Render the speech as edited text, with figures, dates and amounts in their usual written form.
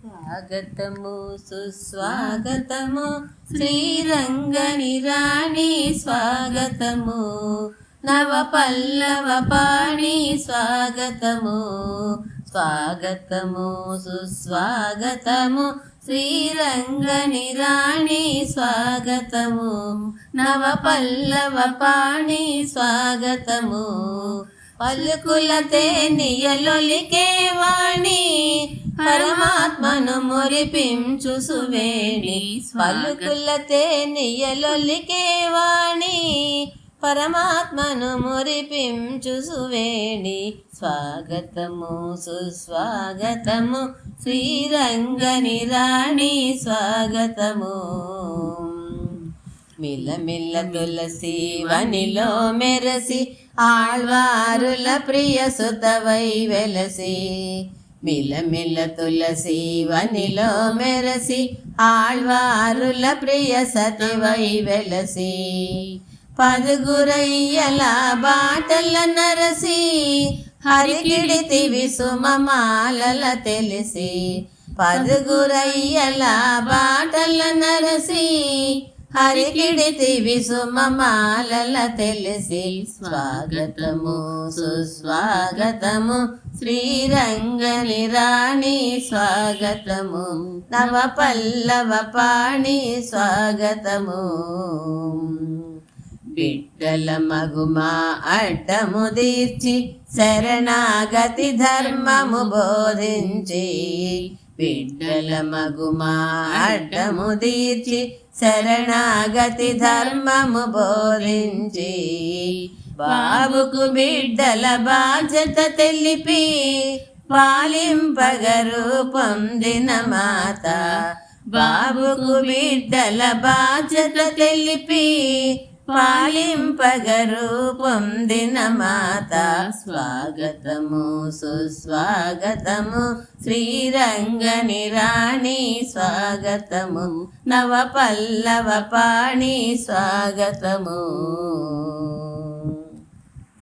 స్వాగతము సుస్వాగతము శ్రీరంగని రాణి స్వాగతము నవ పల్లవ పాణి స్వాగతము స్వాగతము సుస్వాగతము శ్రీరంగని రాణి స్వాగతము నవ పల్లవ పాణి స్వాగతము పలుకుల తేనియలొలికే వాణి పరమాత్మను మురిపించు సువేణి పలుకుల తేనియలొలికే వాణి పరమాత్మను మురిపించు సువేణి స్వాగతము సుస్వాగతము శ్రీరంగని రాణి స్వాగతము మిలమిల తులసి వనిలో మెరసి ఆళ్వారుల ప్రియ సుతవై వెలసి మిలమిల తులసి వనిలో మెరసి ఆళ్వారుల ప్రియ సతివై వెలసి పదుగురయ్యల బాటల నరసి హరికిడితివి సుమమాలల తెలిసి పదుగురయ్యల బాటల నరసి హరికిడితివి సుమమాలల తెలిసి స్వాగతము సుస్వాగతము శ్రీరంగని రాణి స్వాగతము నవ పల్లవ పాణి స్వాగతము బిడ్డల మగుమా అడ్డము తీర్చి శరణాగతి ధర్మము బోధించి బిడ్డల మగుమా అడ్డము తీర్చి శరణాగతి ధర్మము బోధించి బాబుకు బిడ్డల బాధ్యత తెలిపి పాలింపగరు పొందిన మాత బాబుకు బిడ్డల బాధ్యత తెలిపి పాలింపగరు పొందిన మాత స్వాగతము సుస్వాగతము శ్రీరంగని రాణి స్వాగతము నవ పల్లవ పాణి స్వాగతము.